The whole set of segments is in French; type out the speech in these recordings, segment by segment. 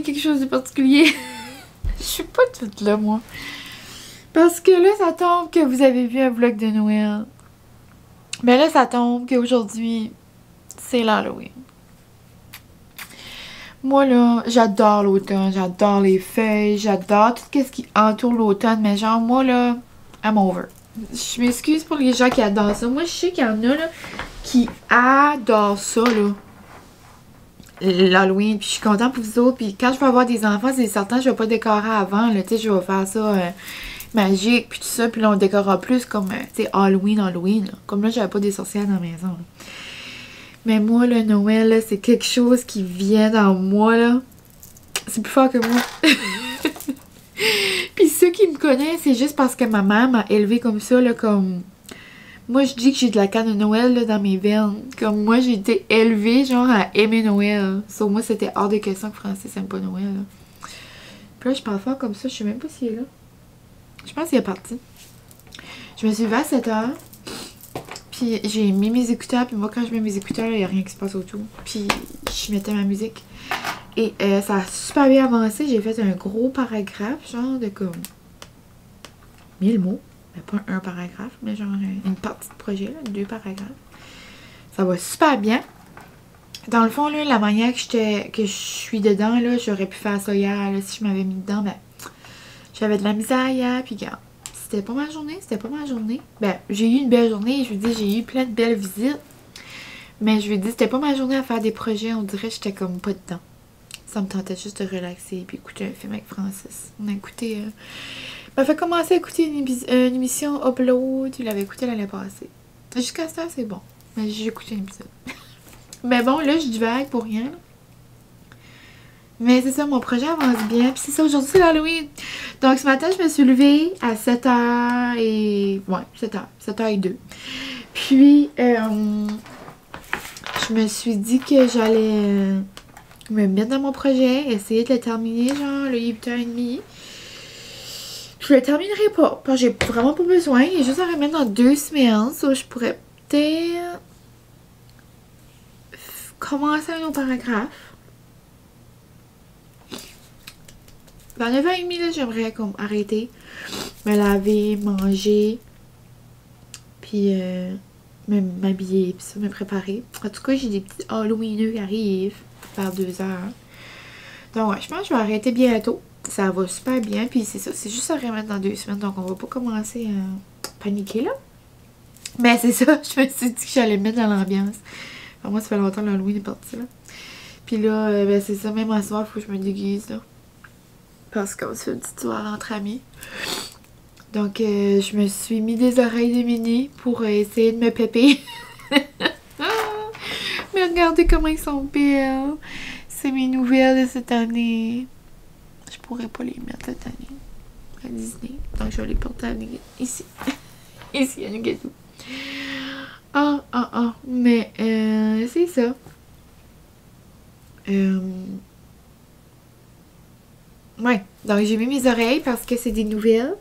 dire quelque chose de particulier. Je suis pas toute là, moi. Parce que là, ça tombe que vous avez vu un vlog de Noël. Mais là, ça tombe qu'aujourd'hui, c'est l'Halloween. Moi, là, j'adore l'automne, j'adore les feuilles, j'adore tout ce qui entoure l'automne. Mais genre, moi, là, I'm over. Je m'excuse pour les gens qui adorent ça. Moi, je sais qu'il y en a, là, qui adorent ça, là. L'Halloween, puis je suis contente pour vous autres. Puis quand je vais avoir des enfants, c'est certain, je vais pas décorer avant, là. Tu sais, je vais faire ça magique, puis tout ça. Puis là, on décorera plus comme, tu sais, Halloween, là. Comme là, j'avais pas des sorcières dans la maison, là. Mais moi, le Noël, là, c'est quelque chose qui vient dans moi, là. C'est plus fort que moi. Puis ceux qui me connaissent, c'est juste parce que ma mère m'a élevée comme ça, là, comme... Moi, je dis que j'ai de la canne de Noël, là, dans mes veines. Comme moi, j'ai été élevée, genre, à aimer Noël. Sauf moi, c'était hors de question que Francis aime pas Noël, là. Puis là, je parle fort comme ça, je sais même pas s'il est là. Je pense qu'il est parti. Je me suis levée à 7h. Puis j'ai mis mes écouteurs, puis moi quand je mets mes écouteurs, il n'y a rien qui se passe autour. Puis je mettais ma musique. Et ça a super bien avancé. J'ai fait un gros paragraphe, genre de comme 1000 mots. Mais pas un paragraphe, mais genre une partie de projet, là, 2 paragraphes. Ça va super bien. Dans le fond, là, la manière que je suis dedans, là, j'aurais pu faire ça hier, là, si je m'avais mis dedans, ben, j'avais de la misère hier, puis regarde. C'était pas ma journée, Ben, j'ai eu une belle journée, je vous dis, j'ai eu plein de belles visites. Mais je vous dis, c'était pas ma journée à faire des projets, on dirait que j'étais comme pas dedans. Ça me tentait juste de relaxer et puis écouter un film avec Francis. On a écouté... m'a fait commencer à écouter une émission Upload, il l'avait écouté l'année passée. Jusqu'à ça, c'est bon. Mais j'ai écouté un épisode. Mais bon, là, je divague pour rien, là. Mais c'est ça, mon projet avance bien. Puis c'est ça, aujourd'hui, c'est l'Halloween. Donc, ce matin, je me suis levée à 7h et... Ouais, 7h. 7h02. Puis, je me suis dit que j'allais me mettre dans mon projet, essayer de le terminer, genre, là, il est 8h30. Je le terminerai pas, parce que j'ai vraiment pas besoin. Il est juste à remettre dans 2 semaines. So, je pourrais peut-être commencer un autre paragraphe. Vers 9h30, là, j'aimerais comme arrêter, me laver, manger, puis m'habiller, puis ça, me préparer. En tout cas, j'ai des petits Halloweeneux qui arrivent vers 2h. Donc, ouais, je pense que je vais arrêter bientôt. Ça va super bien, puis c'est ça, c'est juste à remettre dans 2 semaines, donc on va pas commencer à paniquer, là. Mais c'est ça, je me suis dit que j'allais me mettre dans l'ambiance. Enfin, moi, ça fait longtemps que l'Halloween est parti, là. Puis là, ben c'est ça, même à soir, il faut que je me déguise, là. Parce qu'on se fait une petite soirée entre amis. Donc, je me suis mis des oreilles de mini pour essayer de me péper. Mais regardez comment ils sont belles. C'est mes nouvelles de cette année. Je pourrais pas les mettre cette année à Disney. Donc, je vais les porter à ici. Ici, à Nugadou. Mais, c'est ça. Ouais, donc j'ai mis mes oreilles parce que c'est des nouvelles.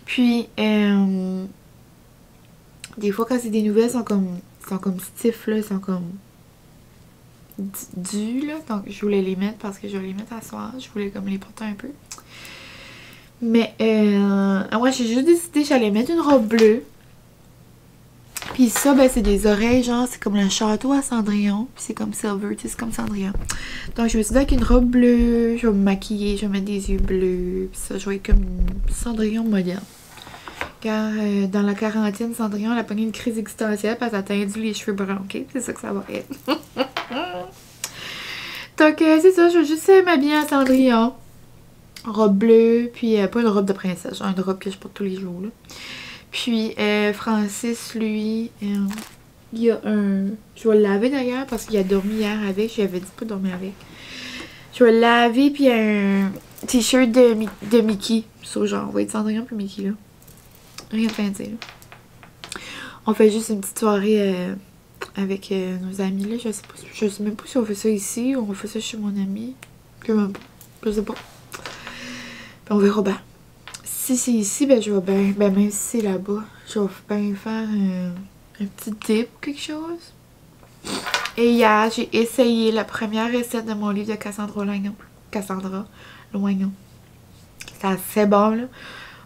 Puis, des fois, quand c'est des nouvelles, sont comme stiff, là, ils sont comme durs, là. Donc, je voulais les mettre parce que je vais les mettre à soir. Je voulais comme les porter un peu. Mais, moi, j'ai juste décidé que j'allais mettre une robe bleue. Puis ça, ben, c'est des oreilles, genre, c'est comme le château à Cendrillon. Puis c'est comme Silver, tu sais, c'est comme Cendrillon. Donc, je me suis dit, avec une robe bleue, je vais me maquiller, je vais mettre des yeux bleus. Puis ça, je vais être comme une Cendrillon moderne. Car dans la quarantaine, Cendrillon, elle a pogné une crise existentielle parce qu'elle a tendu les cheveux bruns, ok? C'est ça que ça va être. Donc, c'est ça, je vais juste m'habiller en Cendrillon. Robe bleue, puis pas une robe de princesse, genre une robe que je porte tous les jours, là. Puis, Francis, lui, il y a un... Je vais le laver d'ailleurs parce qu'il a dormi hier avec. Je lui avais dit pas de dormir avec. Je vais le laver, puis un t-shirt de Mickey. So, genre, on va être Cendrillon puis Mickey, là. Rien de fancy, là. On fait juste une petite soirée avec nos amis, là. Je sais même pas si on fait ça ici ou on fait ça chez mon ami. Je sais pas. Puis on verra bien. Si c'est ici, ben je vais bien, même si c'est là-bas, je vais bien faire un petit dip ou quelque chose. Et hier, j'ai essayé la première recette de mon livre de Cassandra Langon. Cassandra Loignon. C'est assez bon, là.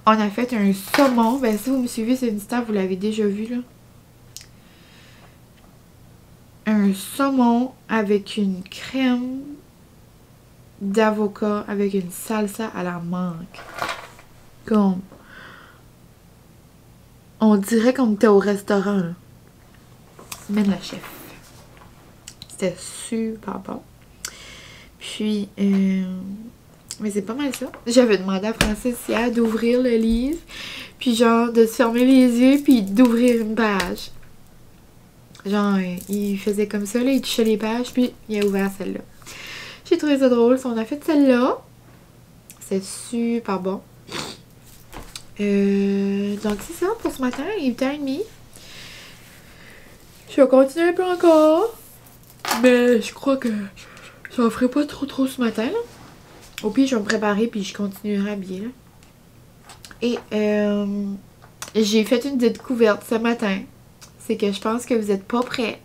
On a fait un saumon. Ben, si vous me suivez sur Insta, vous l'avez déjà vu, là. Un saumon avec une crème d'avocat avec une salsa à la mangue. Comme... On dirait qu'on était au restaurant, là. Mène la chef. C'était super bon. Puis, mais c'est pas mal ça. J'avais demandé à Francis hier d'ouvrir le livre, puis genre de se fermer les yeux, puis d'ouvrir une page. Genre, il faisait comme ça, là, il touchait les pages, puis il a ouvert celle-là. J'ai trouvé ça drôle. On a fait celle-là. C'est super bon. Donc, c'est ça pour ce matin. Il est 8h30. Je vais continuer un peu encore. Mais je crois que je n'en ferai pas trop ce matin, là. Au pire, je vais me préparer puis je continuerai à habiller, là. Et j'ai fait une découverte ce matin. C'est que je pense que vous n'êtes pas prêts.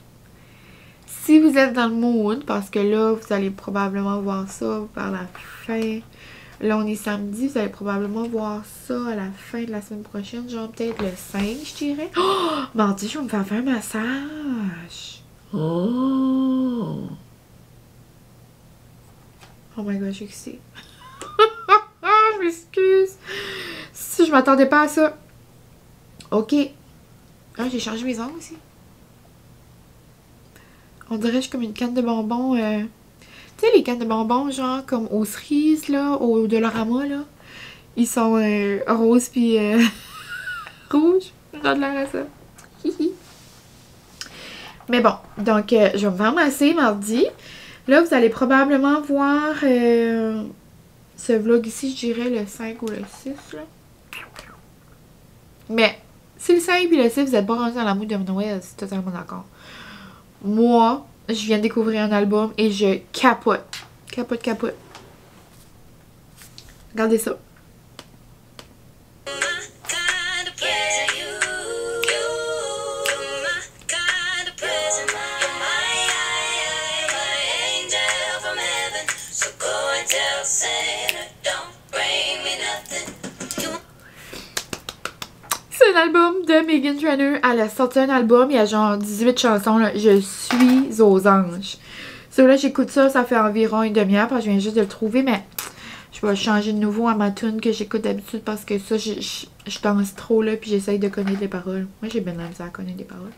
Si vous êtes dans le mood, parce que là, vous allez probablement voir ça vers la fin. Là, on est samedi, vous allez probablement voir ça à la fin de la semaine prochaine. Genre peut-être le 5, je dirais. Oh! Mardi, je vais me faire un massage. Oh! Oh my god, je suis excitée. Je m'excuse. Si je m'attendais pas à ça. Ok. Ah, j'ai changé mes ongles aussi. On dirait que je suis comme une canne de bonbons. Tu sais, les cannes de bonbons, genre comme aux cerises, là, au Dollarama, là. Ils sont roses puis rouges. J'ai de l'air à ça. Mais bon, donc je vais me faire masser mardi. Là, vous allez probablement voir ce vlog ici, je dirais le 5 ou le 6, là. Mais si le 5 et le 6, vous n'êtes pas rendu dans la mood de Noël, c'est totalement d'accord. Moi, je viens de découvrir un album et je capote. Capote. Regardez ça. C'est un album de Meghan Trainor. Elle a sorti un album, il y a genre 18 chansons, là. Je suis aux anges. Là, j'écoute ça, ça fait environ une demi-heure parce que je viens juste de le trouver, mais je vais changer de nouveau à ma tune que j'écoute d'habitude parce que ça, je danse trop là, puis j'essaye de connaître les paroles. Moi, j'ai bien de la misère à connaître les paroles.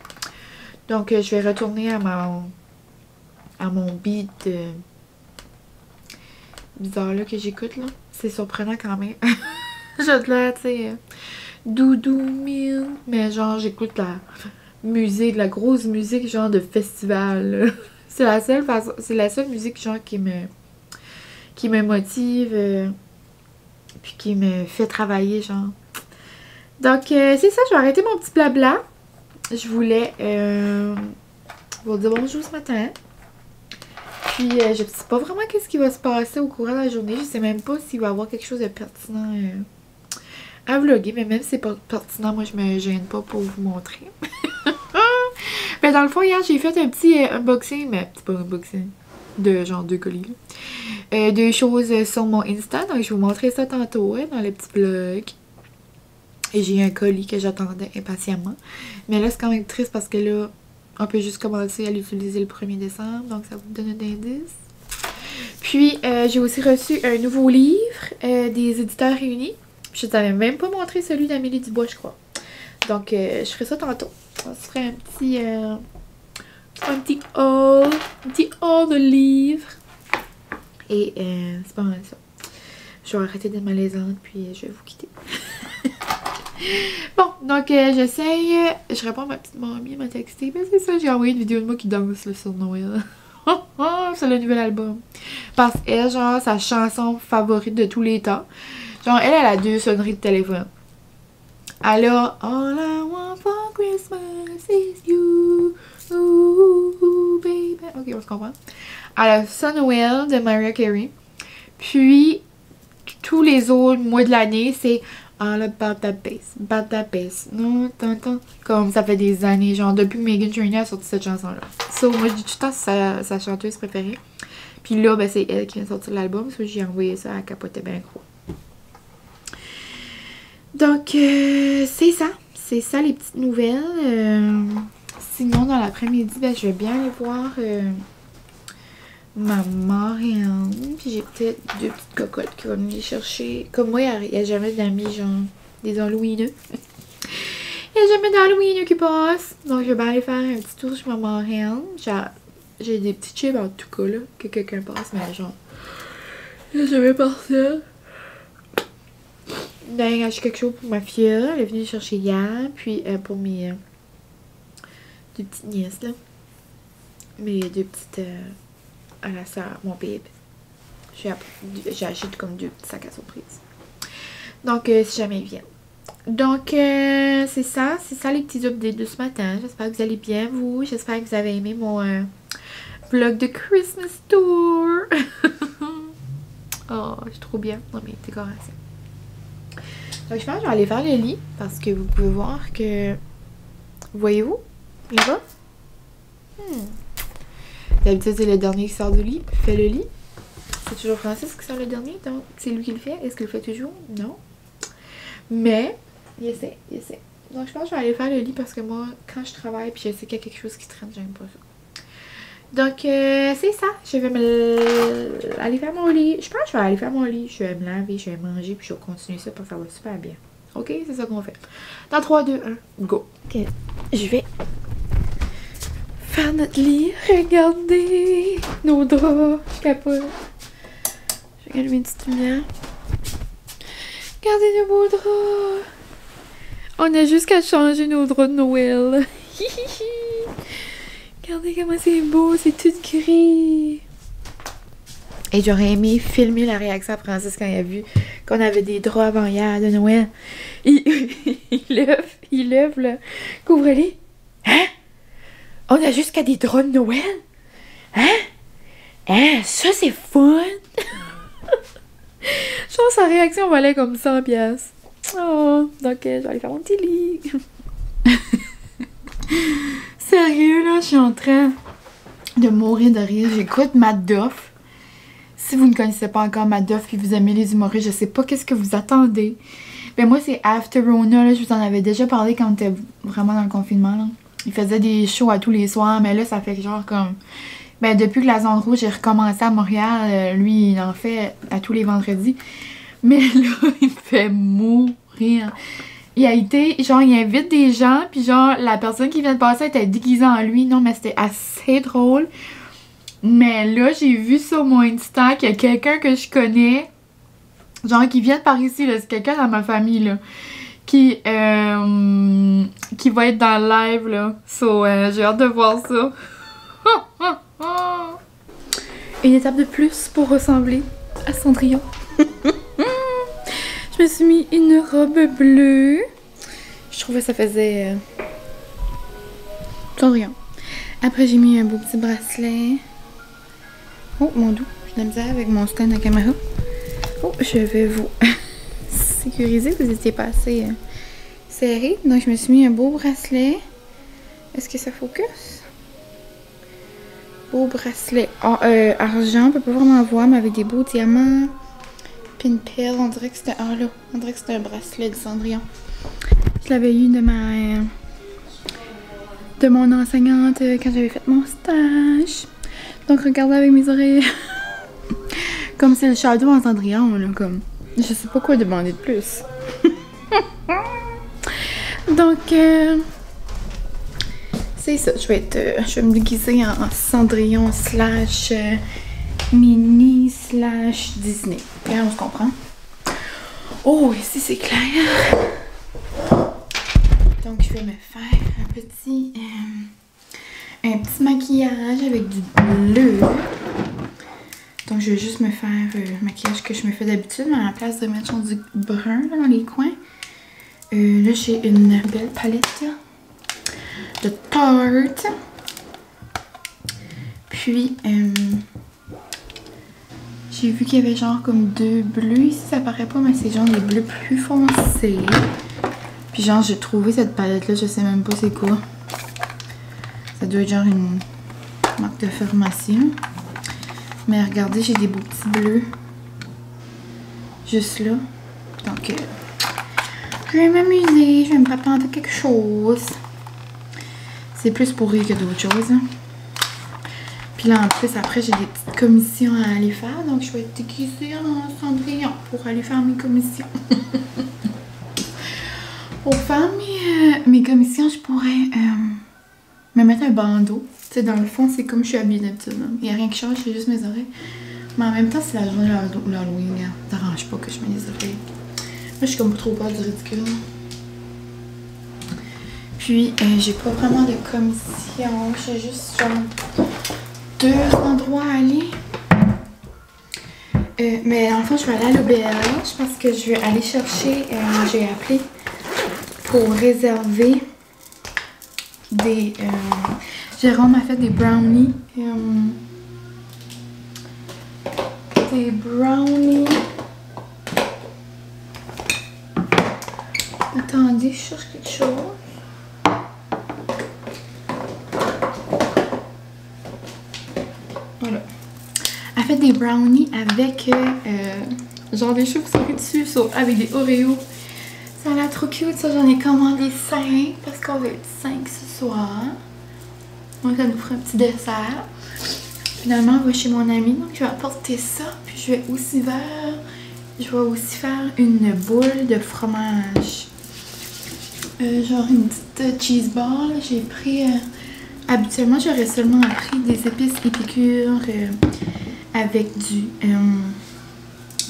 Donc, je vais retourner à mon beat bizarre là que j'écoute là. C'est surprenant quand même. J'ai de l'air, tu sais, doudou mille, mais genre, j'écoute la musique, la grosse musique genre de festival. C'est la seule musique genre qui me motive, puis qui me fait travailler genre. Donc c'est ça, je vais arrêter mon petit blabla. Je voulais vous dire bonjour ce matin. Puis je sais pas vraiment qu'est-ce qui va se passer au courant de la journée. Je sais même pas s'il va y avoir quelque chose de pertinent à vlogger, mais même si c'est pas pertinent, moi je me gêne pas pour vous montrer. Mais dans le fond, hier, j'ai fait un petit unboxing, mais c'est pas un unboxing, de genre 2 colis. Deux choses sur mon Insta, donc je vais vous montrer ça tantôt dans le petit vlog. Et j'ai un colis que j'attendais impatiemment. Mais là, c'est quand même triste parce que là, on peut juste commencer à l'utiliser le 1er décembre, donc ça vous donne un indice. Puis, j'ai aussi reçu un nouveau livre des éditeurs réunis. Je ne t'avais même pas montré celui d'Amélie Dubois, je crois. Donc, je ferai ça tantôt. On se ferait un petit haul de livres. Et c'est pas mal ça. Je vais arrêter d'être malaisante, puis je vais vous quitter. Bon, donc j'essaye. Je réponds à ma petite mamie, elle m'a texté. Ben c'est ça, j'ai envoyé une vidéo de moi qui danse là, sur Noël. C'est le nouvel album. Parce qu'elle, genre, sa chanson favorite de tous les temps. Genre, elle a 2 sonneries de téléphone. Elle a All I want for Christmas is you, ooh, baby. Ok, on se comprend. Elle a ça Noël de Mariah Carey. Puis, tous les autres mois de l'année, c'est All about that bass. Non, tant. Comme ça fait des années, genre depuis Meghan Trainor a sorti cette chanson-là. So, moi, je dis tout le temps sa chanteuse préférée. Puis là, ben, c'est elle qui vient de sortir l'album. So, j'ai envoyé ça, elle capotait bien gros. Donc, c'est ça. C'est ça les petites nouvelles. Sinon, dans l'après-midi, ben, je vais bien aller voir ma marraine. Puis j'ai peut-être 2 petites cocottes qui vont venir chercher. Comme moi, il n'y a jamais d'amis, genre, des Halloweeneux. Il n'y a jamais d'Halloweeneux qui passe. Donc, je vais bien aller faire un petit tour chez ma marraine. J'ai des petits chips en tout cas, là, que quelqu'un passe, mais genre, il n'y a jamais personne. Ben, j'ai quelque chose pour ma fille. Elle est venue chercher hier. Puis pour mes 2 petites nièces, là. Mes 2 petites à la soeur, mon bébé. J'ai acheté comme 2 petits sacs à surprise. Donc, si jamais ils viennent. Donc, c'est ça les petits updates de ce matin. J'espère que vous allez bien, vous. J'espère que vous avez aimé mon vlog de Christmas Tour. Oh, je suis trop bien dans mes décorations. Donc, je pense que je vais aller faire le lit parce que vous pouvez voir que... Voyez-vous? Là-bas? D'habitude, c'est le dernier qui sort du lit. Fait le lit. C'est toujours Francis qui sort le dernier, donc c'est lui qui le fait. Est-ce qu'il le fait toujours? Non. Mais, il essaie. Donc, je pense que je vais aller faire le lit parce que moi, quand je travaille puis je sais qu'il y a quelque chose qui traîne, j'aime pas ça. Donc, c'est ça. Je vais aller faire mon lit. Je pense que je vais aller faire mon lit. Je vais me laver, je vais manger, puis je vais continuer ça parce que ça va super bien. Ok? C'est ça qu'on fait. Dans 3, 2, 1, go. Ok. Je vais faire notre lit. Regardez nos draps. Je capote. Je vais allumer une petite lumière. Regardez nos beaux draps. On a juste qu'à changer nos draps de Noël. Regardez comment c'est beau, c'est tout gris. Et j'aurais aimé filmer la réaction à Francis quand il a vu qu'on avait des draps avant hier de Noël. Il lève le couvre-lit. Hein? On a juste qu'à des draps de Noël? Hein? Hein? Ça c'est fun! Je pense que sa réaction valait comme 100 piastres. Oh, donc je vais aller faire mon petit lit. Sérieux, là, je suis en train de mourir de rire. J'écoute Madoff. Si vous ne connaissez pas encore Madoff et vous aimez les humoristes, je sais pas qu'est-ce que vous attendez. Ben moi, c'est After Rona, là, je vous en avais déjà parlé quand on était vraiment dans le confinement, là. Il faisait des shows à tous les soirs, mais là, ça fait genre comme... Ben, depuis que la Zone Rouge j'ai recommencé à Montréal, lui, il en fait à tous les vendredis. Mais là, il me fait mourir. Il a été, genre, il invite des gens, puis genre, la personne qui vient de passer était déguisée en lui. Non, mais c'était assez drôle. Mais là, j'ai vu sur mon Insta qu'il y a quelqu'un que je connais, genre, qui vient de par ici, là. C'est quelqu'un dans ma famille, là. Qui va être dans le live, là. So, j'ai hâte de voir ça. Une étape de plus pour ressembler à Cendrillon. Je me suis mis une robe bleue. Je trouvais que ça faisait Cendrillon. Après, j'ai mis un beau petit bracelet. Oh, mon doux. J'ai de la misère avec mon stand de caméra. Oh, je vais vous sécuriser. Vous étiez pas assez serré. Donc, je me suis mis un beau bracelet. Est-ce que ça focus? Beau bracelet argent. On peut pas vraiment voir, mais avec des beaux diamants. Pinpel, on dirait que c'était on dirait que c'était un bracelet de Cendrillon. Je l'avais eu de mon enseignante quand j'avais fait mon stage. Donc regardez avec mes oreilles. Comme c'est le shadow en Cendrillon, là, comme je sais pas quoi demander de plus. Donc c'est ça, je vais me déguiser en Cendrillon slash Minnie slash Disney. Là, on se comprend. Oh, ici c'est clair. Donc, je vais me faire un petit maquillage avec du bleu. Donc, je vais juste me faire le maquillage que je me fais d'habitude, mais à la place de mettre genre du brun là, dans les coins. Là, j'ai une belle palette de Tarte. Puis, j'ai vu qu'il y avait genre comme 2 bleus ici, ça paraît pas, mais c'est genre des bleus plus foncés. Puis genre, j'ai trouvé cette palette-là, je sais même pas c'est quoi. Ça doit être genre une marque de pharmacie. Mais regardez, j'ai des beaux petits bleus. Juste là. Donc, je vais m'amuser. Je vais me préparer quelque chose. C'est plus pour rire que d'autres choses. Hein. Puis là, en plus, après, j'ai des petites commissions à aller faire. Donc, je vais être déguisée en Cendrillon pour aller faire mes commissions. Pour faire mes commissions, je pourrais me mettre un bandeau. Tu sais, dans le fond, c'est comme je suis habillée d'habitude. Il n'y a rien qui change, c'est juste mes oreilles. Mais en même temps, c'est la journée de l'Halloween. Ça t'arrange pas que je mette des oreilles. Moi, je suis comme trop peur du ridicule. Puis, j'ai pas vraiment de commission. J'ai juste genre 2 endroits à aller. Mais en fait, je vais aller à l'auberge parce que je vais aller chercher. J'ai appelé pour réserver des. Jérôme a fait des brownies. Des brownies. Attendez, je cherche quelque chose. Voilà. Elle fait des brownies avec genre des chauves-souris dessus, avec des Oreos. Ça a l'air trop cute, ça. J'en ai commandé 5 parce qu'on va être 5 ce soir. Donc ça nous fera un petit dessert. Finalement, on va chez mon amie, donc je vais apporter ça. Puis je vais aussi faire une boule de fromage. Genre une petite cheese ball. J'ai pris... habituellement, j'aurais seulement pris des épices épicures avec du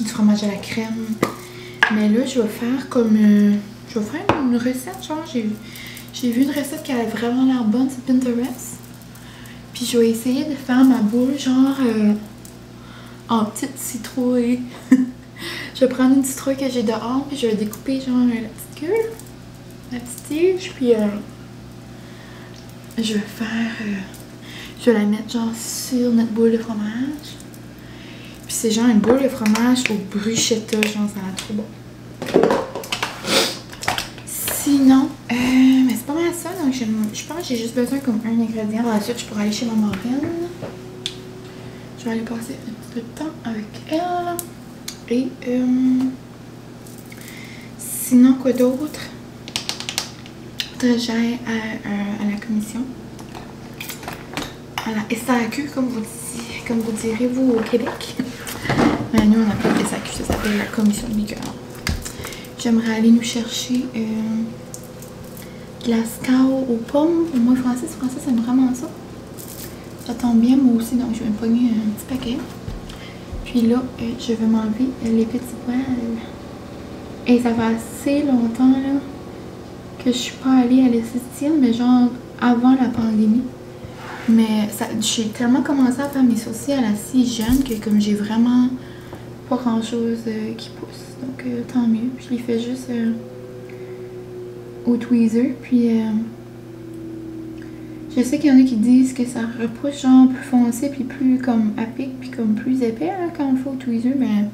fromage à la crème. Mais là, je vais faire comme... je vais faire une recette, genre, j'ai vu une recette qui avait vraiment l'air bonne sur Pinterest. Puis je vais essayer de faire ma boule, genre, en petite citrouille. Je vais prendre une citrouille que j'ai dehors, puis je vais découper, genre, la petite queue, la petite tige, puis je vais faire... je vais la mettre, genre, sur notre boule de fromage. Puis c'est genre une boule de fromage au bruschetta, genre, ça a l'air trop bon. Sinon, mais c'est pas mal ça, donc je pense que j'ai juste besoin comme un ingrédient. Ensuite, je pourrais aller chez ma marraine. Je vais aller passer un petit peu de temps avec elle. Et sinon, quoi d'autre? J'aille à la commission. À la SAQ, comme vous direz vous au Québec. Mais nous, on appelle SAQ, ça s'appelle la commission de liqueur. J'aimerais aller nous chercher de la scao aux pommes. Moi, français, ça me vraiment ça. Ça tombe bien, moi aussi, donc je vais me pogner un petit paquet. Puis là, je vais m'enlever les petits poils. Et ça fait assez longtemps, là, que je suis pas allée à l'esthéticienne, mais genre avant la pandémie. Mais j'ai tellement commencé à faire mes sourcils à la si jeune que comme j'ai vraiment pas grand chose qui pousse. Donc tant mieux. Puis je les fais juste au tweezer. Puis je sais qu'il y en a qui disent que ça repousse genre plus foncé puis plus comme à pic puis comme plus épais là, quand on le fait au tweezer. Mais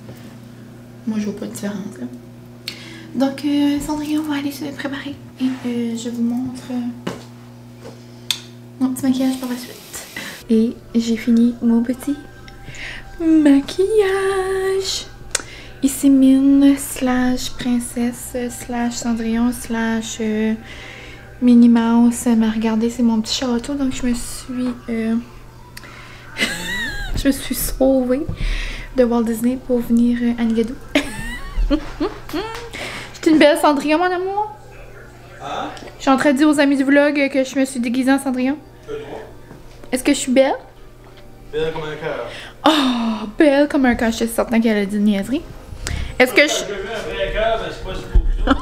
moi je vois pas de différence là. Donc Cendrillon va aller se préparer. Et je vous montre mon petit maquillage par la suite. Et j'ai fini mon petit maquillage. Ici Mine / princesse / Cendrillon / Minnie Mouse. Mais regardez, c'est mon petit château. Donc je me suis je me suis sauvée de Walt Disney pour venir à Nigadoo. C'est une belle Cendrillon, mon amour. Hein? Je suis en train de dire aux amis du vlog que je me suis déguisée en Cendrillon. Est-ce que je suis belle? Belle comme un cœur. Oh, belle comme un cœur. Je suis certain qu'elle a dit une niaiserie. Est-ce que je... J'ai vu un vrai cœur, mais c'est pas si beau que ça.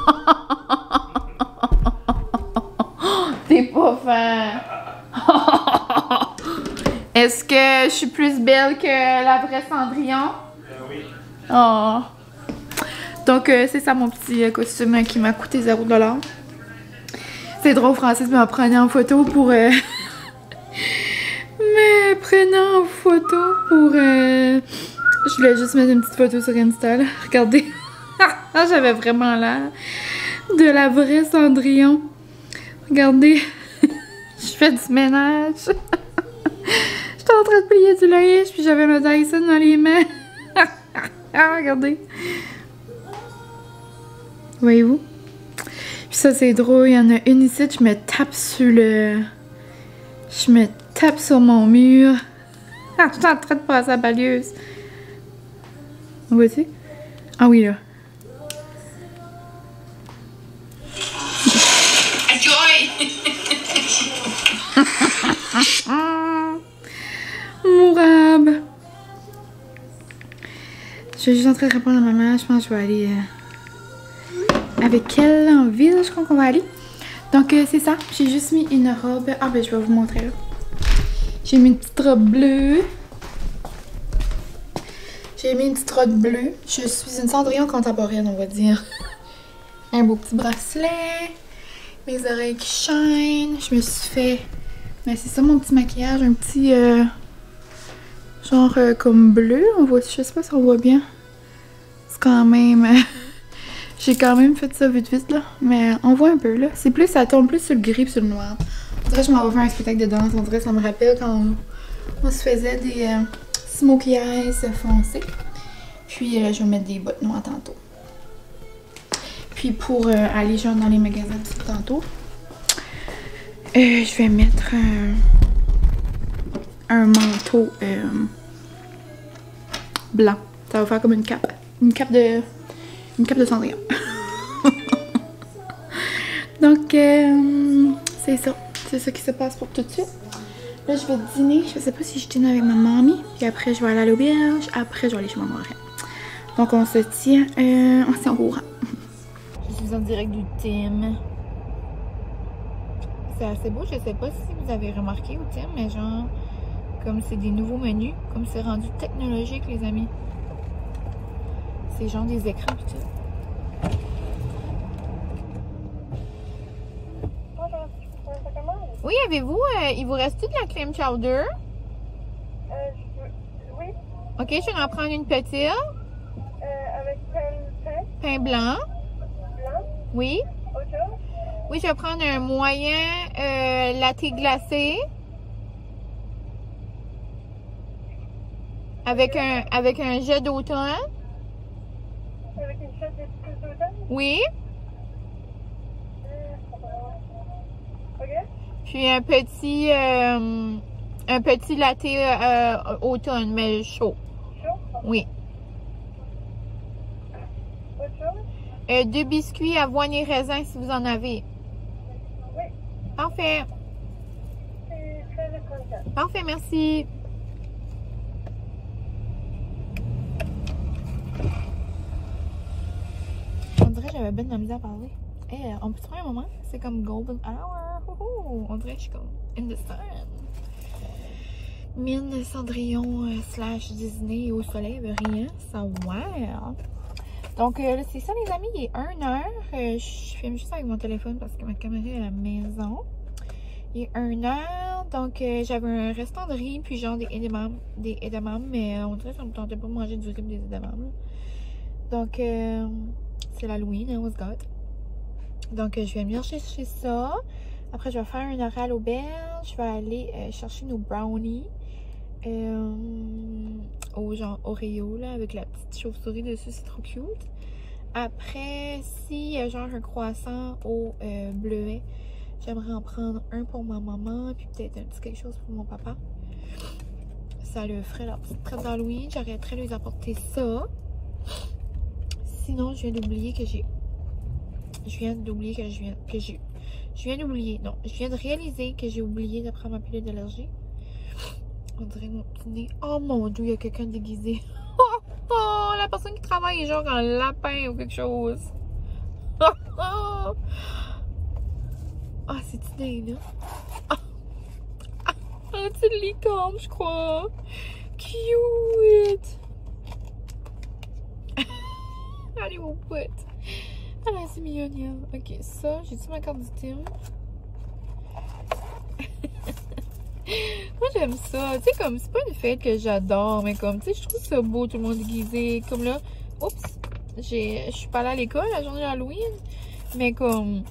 T'es pas fin. Est-ce que je suis plus belle que la vraie Cendrillon? Oui. Oh. Donc, c'est ça mon petit costume qui m'a coûté 0$. C'est drôle, Francis me prenait en photo pour... me prenant en photo pour... Je voulais juste mettre une petite photo sur Insta, là. Regardez. J'avais vraiment l'air de la vraie Cendrillon. Regardez. Je fais du ménage. Je suis en en train de plier du linge, puis j'avais ma Dyson dans les mains. Ah, regardez. Voyez-vous? Puis ça, c'est drôle. Il y en a une ici, je me tape sur le... Je me tape sur mon mur. Ah, je suis en train de passer à la balieuse. Vois-tu? Ah oui, là. Mourab. Je suis juste en train de répondre à maman. Je pense que je vais aller avec elle en ville. Je crois qu'on va aller. Donc, c'est ça. J'ai juste mis une robe. Ah, ben, je vais vous montrer là. J'ai mis une petite robe bleue. J'ai mis une petite robe bleue. Je suis une Cendrillon contemporaine, on va dire. Un beau petit bracelet. Mes oreilles qui shine. Je me suis fait... Mais c'est ça mon petit maquillage. Un petit... genre comme bleu. On voit... Je sais pas si on voit bien. C'est quand même... J'ai quand même fait ça vite vite là. Mais on voit un peu là. C'est plus... Ça tombe plus sur le gris et sur le noir. On dirait que je m'en vais faire un spectacle de danse. On dirait que ça me rappelle quand on se faisait des smokey eyes foncés. Puis je vais mettre des bottes noires tantôt. Puis pour aller genre dans les magasins tantôt, je vais mettre un manteau blanc. Ça va faire comme une cape. Une cape de Cendrillon. Donc c'est ça. C'est ça qui se passe pour tout de suite. Là, je vais dîner. Je sais pas si je dîne avec ma mamie. Puis après, je vais aller à l'auberge. Après, je vais aller chez ma marraine. Donc, on se tient au courant. Je suis en direct du Tim. C'est assez beau. Je sais pas si vous avez remarqué au Tim, mais genre, comme c'est des nouveaux menus, comme c'est rendu technologique, les amis. C'est genre des écrans pis tout. Oui, avez-vous, il vous reste-tu de la clam chowder? Oui. Ok, je vais en prendre une petite. Avec Pain blanc. blanc. Oui. Autre chose? Oui, je vais prendre un moyen latte glacé. Avec un jet d'automne. Avec une shot de plus d'automne? Oui. Ok. Puis un petit latte automne, mais chaud. Chaud? Oui. Autre chose? 2 biscuits avoine et raisin si vous en avez. Oui. Parfait. C'est 13h34. Parfait, merci. On dirait que j'avais bien de la misère à parler. Hey, on peut trouver un moment? C'est comme golden hour. On dirait que je suis comme in the sun. Mine Cendrillon / Disney au soleil brillant. Ça wow. Donc c'est ça les amis, il est 1h. Je filme juste avec mon téléphone parce que ma caméra est à la maison. Il est 1h. Donc j'avais un restant de riz puis genre des edamame. Mais on dirait que ça me tentait pas de manger du riz et des edamame. Donc c'est l'Halloween, hein, what's God. Donc je vais venir chercher ça. Après je vais faire un horaire à l'auberge. Je vais aller chercher nos brownies. Au genre Oreo là, avec la petite chauve-souris dessus, c'est trop cute. Après, s'il y a genre un croissant au bleuet, j'aimerais en prendre un pour ma maman, puis peut-être un petit quelque chose pour mon papa. Ça le ferait leur petite traite d'Halloween. J'arrêterais de lui apporter ça. Sinon, je viens d'oublier que j'ai... Je viens de réaliser que j'ai oublié de prendre ma pilule d'allergie. On dirait mon petit nez. Oh mon dieu, il y a quelqu'un déguisé. Oh, la personne qui travaille est genre un lapin ou quelque chose. Ah, c'est petit nez là. Un petit licorne, je crois. Cute. Allez, mon pote. Ah là, c'est mignonne. Ok, ça, j'ai-tu ma carte du Tim? Moi, j'aime ça. Tu sais, comme, c'est pas une fête que j'adore, mais comme, tu sais, je trouve ça beau, tout le monde déguisé. Comme là, oups, je suis pas allée à l'école la journée d'Halloween, mais comme,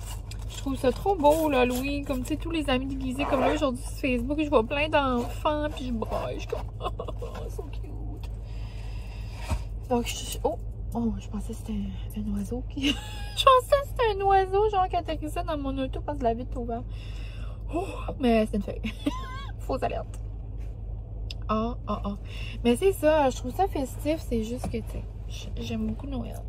je trouve ça trop beau, là, Louis. Comme, tu sais, tous les amis déguisés. Comme là, aujourd'hui, sur Facebook, je vois plein d'enfants, puis je braille. Je suis comme, oh, so cute. Donc, je pensais que c'était un oiseau qui... je pensais que c'était un oiseau, genre, qui atterrissait dans mon auto parce que la vitre est ouverte. Oh, mais c'est une feuille. Fausse alerte. Mais c'est ça, je trouve ça festif, c'est juste que, tu sais, j'aime beaucoup Noël.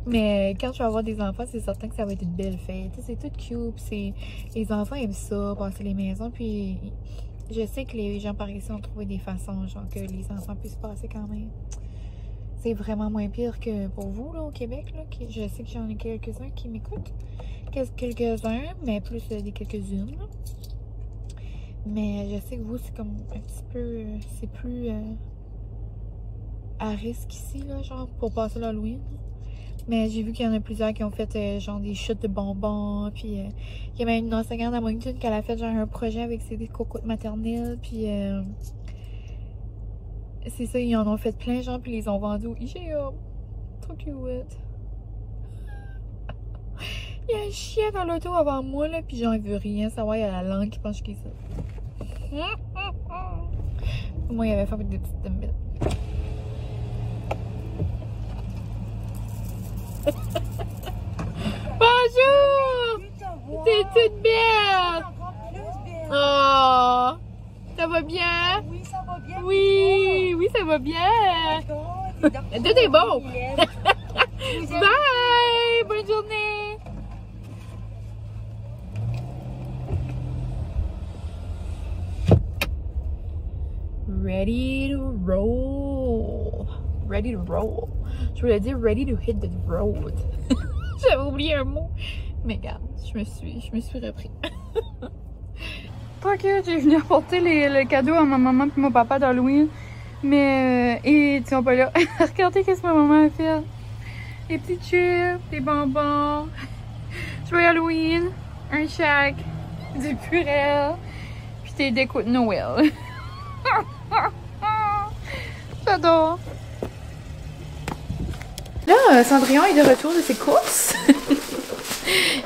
Mais quand je vais avoir des enfants, c'est certain que ça va être une belle fête. C'est tout cute, puis les enfants aiment ça, passer les maisons, puis je sais que les gens par ici ont trouvé des façons, genre, que les enfants puissent passer quand même. C'est vraiment moins pire que pour vous, là, au Québec, là. Je sais que j'en ai quelques-uns qui m'écoutent. Quelques-uns, mais plus des quelques-unes, là. Mais je sais que vous, c'est comme un petit peu... c'est plus à risque ici, là, genre, pour passer l'Halloween. Mais j'ai vu qu'il y en a plusieurs qui ont fait genre des chutes de bonbons. Puis il y a même une enseignante à Moncton qui a fait genre un projet avec ses cocottes maternelles. Puis c'est ça, ils en ont fait plein, genre, puis ils les ont vendus au IGA. Trop cute. Il y a un chien dans l'auto avant moi, là, puis j'en veux rien savoir, il y a la langue qui penche qui ça. Moi, il avait fait avec des petites dumbbells. Bonjour! T'es toute belle! Oh! Ça va bien? Oui, ça va bien. Oui, ça va bien! Tout est beau! Bye! Bonne journée! Ready to roll! Ready to roll! Je voulais dire ready to hit the road. J'avais oublié un mot. Mais regarde, je me suis repris. Ok, j'ai venu apporter le cadeau à ma maman et mon papa d'Halloween. Mais ils sont pas là. Regardez qu'est-ce que ma maman a fait. Des petits chips, des bonbons, joyeux Halloween, un chèque, du purée, puis des décos de Noël. J'adore. Là, Cendrillon est de retour de ses courses.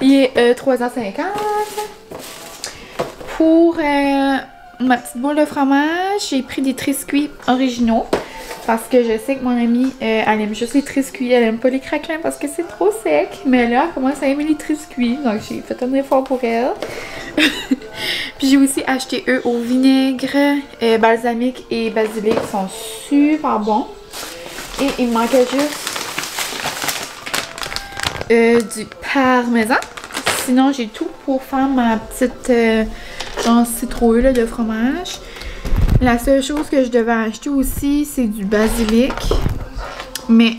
Il est 3h50. Pour ma petite boule de fromage, j'ai pris des triscuits originaux. Parce que je sais que mon amie, elle aime juste les triscuits. Elle aime pas les craquelins parce que c'est trop sec. Mais là, elle commence à aimer les triscuits. Donc, j'ai fait un effort pour elle. Puis j'ai aussi acheté eux au vinaigre, balsamique et basilic. Ils sont super bons. Et il me manquait juste du parmesan. Sinon, j'ai tout pour faire ma petite genre citrouille là, de fromage. La seule chose que je devais acheter aussi, c'est du basilic. Mais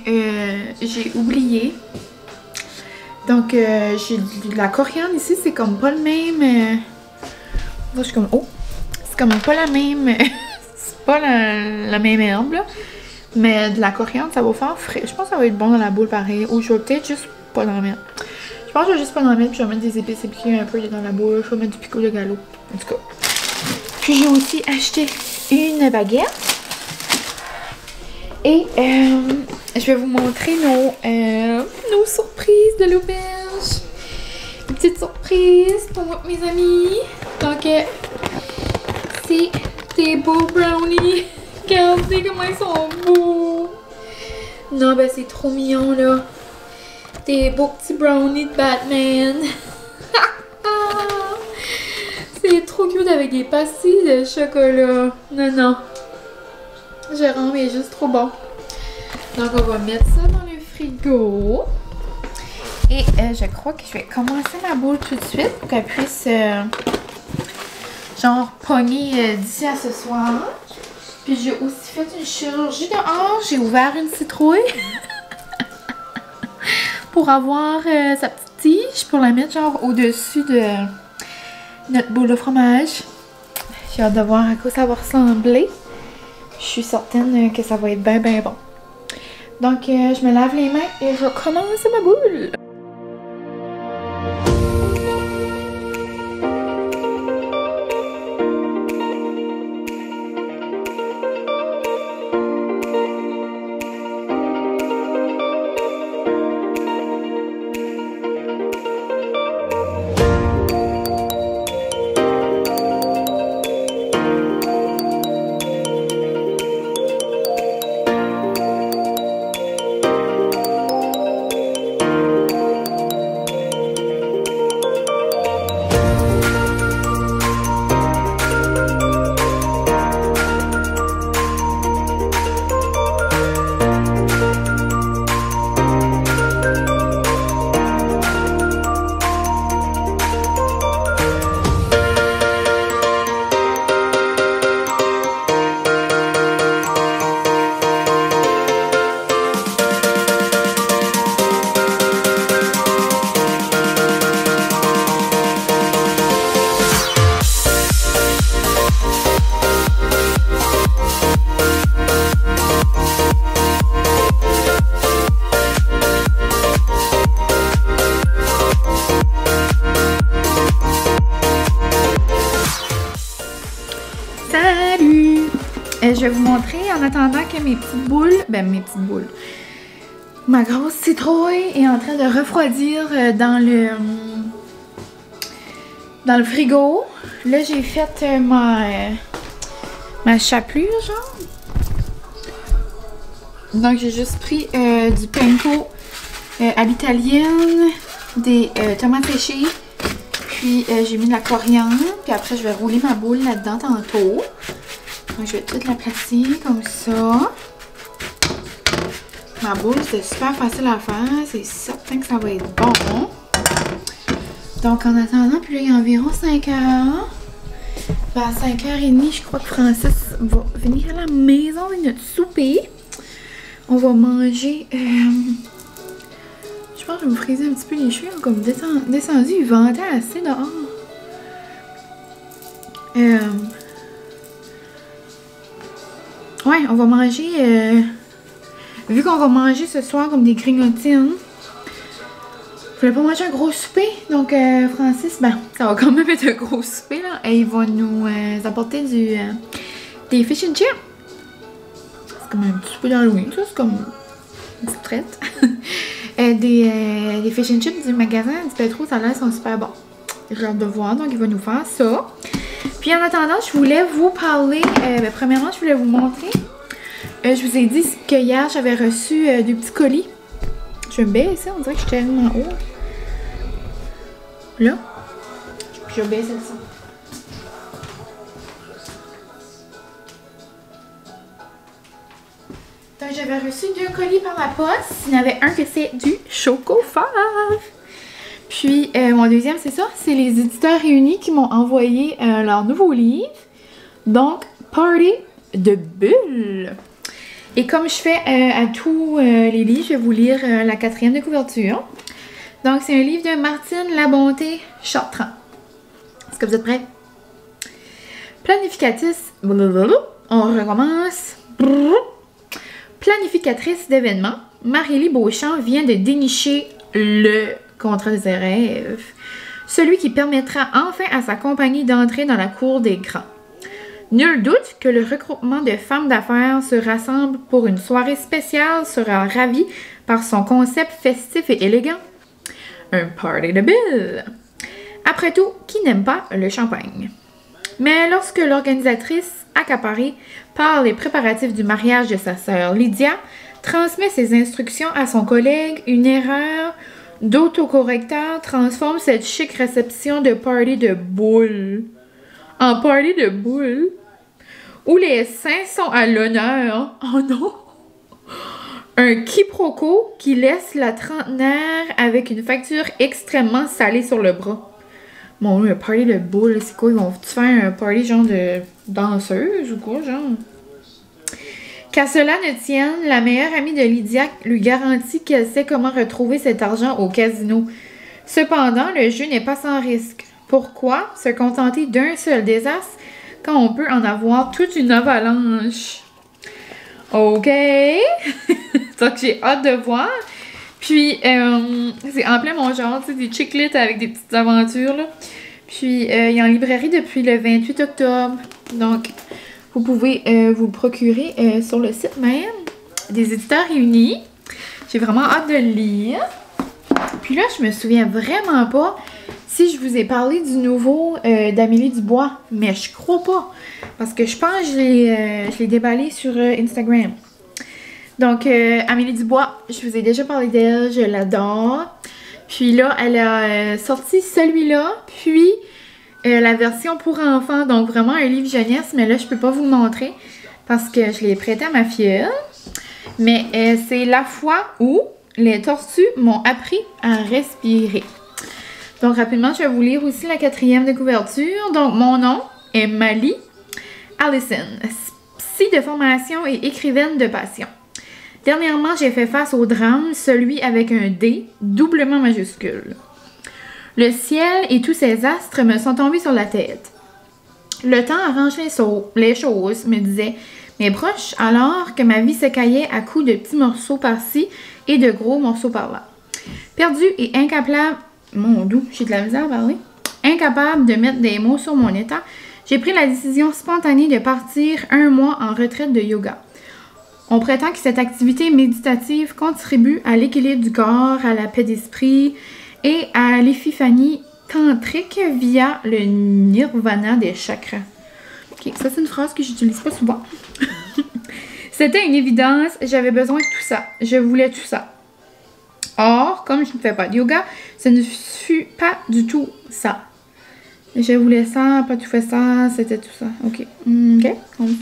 j'ai oublié. Donc, j'ai de la coriandre ici. C'est comme pas le même... je suis comme... Oh! C'est comme pas la même... c'est pas la même herbe, là. Mais de la coriandre, ça va faire frais. Je pense que ça va être bon dans la boule pareil. Ou je vais peut-être juste pas en mettre. Je pense que je vais juste pas en mettre. Puis je vais mettre des épices épicées un peu dans la boule. Je vais mettre du picot de galop. En tout cas. Puis j'ai aussi acheté une baguette. Et je vais vous montrer nos surprises de l'auberge. Une petite surprise pour moi et mes amis. Donc, c'est des beaux brownies. Regardez comment ils sont beaux. Non, ben c'est trop mignon, là. Des beaux petits brownies de Batman. C'est trop cute avec des pastilles de chocolat. Non. Jérôme est juste trop bon. Donc, on va mettre ça dans le frigo. Et je crois que je vais commencer ma boule tout de suite pour qu'elle puisse, genre, pogner d'ici à ce soir. Puis j'ai aussi fait une chirurgie de hanche. J'ai ouvert une citrouille pour avoir sa petite tige pour la mettre genre au-dessus de notre boule de fromage. J'ai hâte de voir à quoi ça va ressembler. Je suis certaine que ça va être bien bon. Donc je me lave les mains et je commence ma boule. je vais vous montrer en attendant que mes petites boules, ma grosse citrouille est en train de refroidir dans le frigo. Là, j'ai fait ma chapelure, genre. Donc, j'ai juste pris du panko à l'italienne, des tomates séchées, puis j'ai mis de la coriandre, puis après, je vais rouler ma boule là-dedans tantôt. Donc, je vais tout la placer comme ça. Ma boule, c'est super facile à faire. C'est certain que ça va être bon. Donc, en attendant, puis là, il y a environ 5 heures. Ben, à 5h30, je crois que Francis va venir à la maison avec notre souper. On va manger... je pense que je vais me friser un petit peu les cheveux. Comme descendu, il ventait assez dehors. Ouais, on va manger... vu qu'on va manger ce soir comme des grignotines, je voulais pas manger un gros souper. Donc, Francis, ben, ça va quand même être un gros souper, là. Et il va nous apporter des fish and chips. C'est comme un petit souper d'Halloween, ça. C'est comme une petite traite. Des fish and chips du magasin du Petro, ça a l'air, sont super bons. J'ai hâte de voir, donc il va nous faire ça. Puis en attendant, je voulais vous parler, premièrement, je voulais vous montrer. Je vous ai dit que hier, j'avais reçu des petits colis. Je vais me baisser, on dirait que je suis tellement haut. Là. Puis je vais baisser le son. Donc, j'avais reçu 2 colis par la poste. Il y en avait un que c'est du Chocofave. Puis, mon deuxième, c'est ça. C'est les éditeurs réunis qui m'ont envoyé leur nouveau livre. Donc, Party de Bulles. Et comme je fais à tous les livres, je vais vous lire la 4e de couverture. Donc, c'est un livre de Martine Labonté Chartrand. Est-ce que vous êtes prêts? Planificatrice. On recommence. Planificatrice d'événements. Marie-Lie Beauchamp vient de dénicher le contrat de ses rêves. Celui qui permettra enfin à sa compagnie d'entrer dans la cour des grands. Nul doute que le regroupement de femmes d'affaires se rassemble pour une soirée spéciale sera ravi par son concept festif et élégant. Un party de bulles. Après tout, qui n'aime pas le champagne? Mais lorsque l'organisatrice, accaparée par les préparatifs du mariage de sa sœur Lydia, transmet ses instructions à son collègue, une erreur d'autocorrecteur transforme cette chic réception de party de boules en party de boules où les seins sont à l'honneur. Oh non! Un quiproquo qui laisse la trentenaire avec une facture extrêmement salée sur le bras. Bon, un party de boules, c'est quoi? Ils vont-tu faire un party genre de danseuse ou quoi, genre? Qu'à cela ne tienne, la meilleure amie de Lydia lui garantit qu'elle sait comment retrouver cet argent au casino. Cependant, le jeu n'est pas sans risque. Pourquoi se contenter d'un seul désastre quand on peut en avoir toute une avalanche? OK! Donc, j'ai hâte de voir. Puis, c'est en plein mon genre, tu sais, des chick lit avec des petites aventures, là. Puis, il est en librairie depuis le 28 octobre. Donc, vous pouvez vous le procurer sur le site même des éditeurs réunis. J'ai vraiment hâte de le lire. Puis là, je me souviens vraiment pas si je vous ai parlé du nouveau d'Amélie Dubois. Mais je crois pas. Parce que je pense que je l'ai déballé sur Instagram. Donc, Amélie Dubois, je vous ai déjà parlé d'elle. Je l'adore. Puis là, elle a sorti celui-là. Puis la version pour enfants. Donc, vraiment un livre jeunesse. Mais là, je peux pas vous le montrer. Parce que je l'ai prêté à ma filleule. Mais c'est La fois où les tortues m'ont appris à respirer. Donc, rapidement, je vais vous lire aussi la 4e de couverture. Donc, mon nom est Mali Allison, psy de formation et écrivaine de passion. Dernièrement, j'ai fait face au drame, celui avec un D, doublement majuscule. Le ciel et tous ses astres me sont tombés sur la tête. Le temps arrange les choses, me disaient mes proches, alors que ma vie s'écaillait à coups de petits morceaux par-ci et de gros morceaux par-là. Perdu et incapable... Mon doux, j'ai de la misère à parler. Incapable de mettre des mots sur mon état, J'ai pris la décision spontanée de partir 1 mois en retraite de yoga. On prétend que cette activité méditative contribue à l'équilibre du corps, à la paix d'esprit et à l'épiphanie tantrique via le nirvana des chakras. Ok, ça c'est une phrase que j'utilise pas souvent. C'était une évidence, j'avais besoin de tout ça. Je voulais tout ça. Or, comme je ne fais pas de yoga, ce ne fut pas du tout ça. Je voulais ça, pas tout fait ça, c'était tout ça. Ok, ok,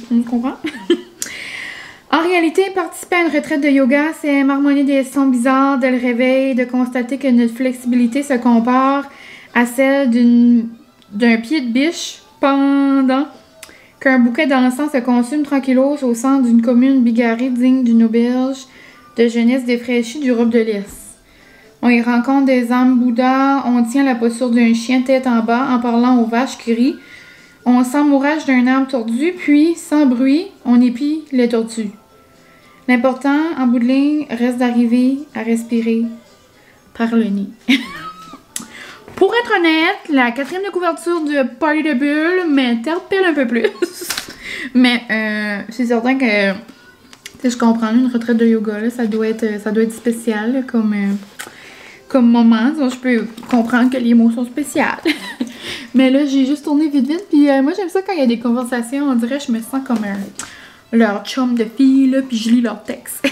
on comprend. En réalité, participer à une retraite de yoga, c'est marmonner des sons bizarres dès le réveil, de constater que notre flexibilité se compare à celle d'un pied de biche pendant qu'un bouquet d'encens se consume tranquillos au centre d'une commune bigarrée digne d'une auberge de jeunesse défraîchie d'Europe de l'Est. On y rencontre des âmes Bouddha, on tient la posture d'un chien tête en bas en parlant aux vaches qui rient, on s'emmourage d'un arbre tordu, puis, sans bruit, on épie les tortues. L'important, en bout de ligne, reste d'arriver à respirer par le nez. Pour être honnête, la 4e de couverture de Party de Bulle m'interpelle un peu plus. Mais c'est certain que je comprends, une retraite de yoga, là, ça doit être spécial là, comme moment. Donc, je peux comprendre que les mots sont spéciaux. Mais là, j'ai juste tourné vite, puis moi, j'aime ça quand il y a des conversations. On dirait que je me sens comme leur chum de fille, là, puis je lis leur texte.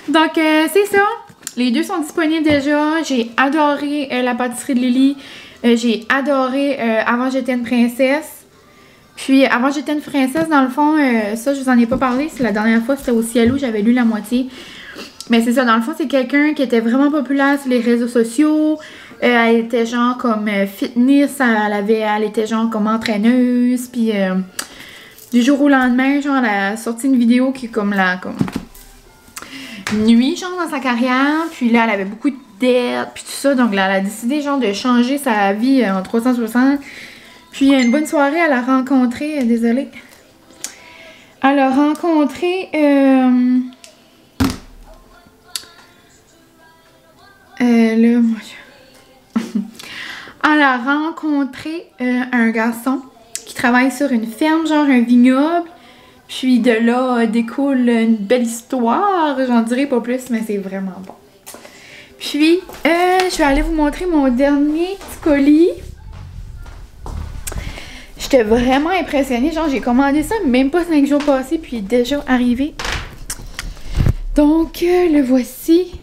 Donc, c'est ça. Les deux sont disponibles déjà. J'ai adoré la pâtisserie de Lily. J'ai adoré Avant j'étais une princesse. Puis, Avant j'étais une princesse, dans le fond, ça, je vous en ai pas parlé. C'est la dernière fois, c'était au Cielo, j'avais lu la moitié. Mais c'est ça, dans le fond, c'est quelqu'un qui était vraiment populaire sur les réseaux sociaux. Elle était genre comme fitness, elle était genre comme entraîneuse. Puis, du jour au lendemain, genre, elle a sorti une vidéo qui est comme nuit, genre, dans sa carrière. Puis là, elle avait beaucoup de dettes, puis tout ça. Donc là, elle a décidé, genre, de changer sa vie en 360. Puis, une bonne soirée, elle a rencontré... désolée. Elle a rencontré... là, moi... Elle a rencontré un garçon qui travaille sur une ferme, genre un vignoble. Puis de là découle une belle histoire, j'en dirai pas plus, mais c'est vraiment bon. Puis, je vais aller vous montrer mon dernier petit colis. J'étais vraiment impressionnée, genre j'ai commandé ça même pas 5 jours passés, puis il est déjà arrivé. Donc, le voici.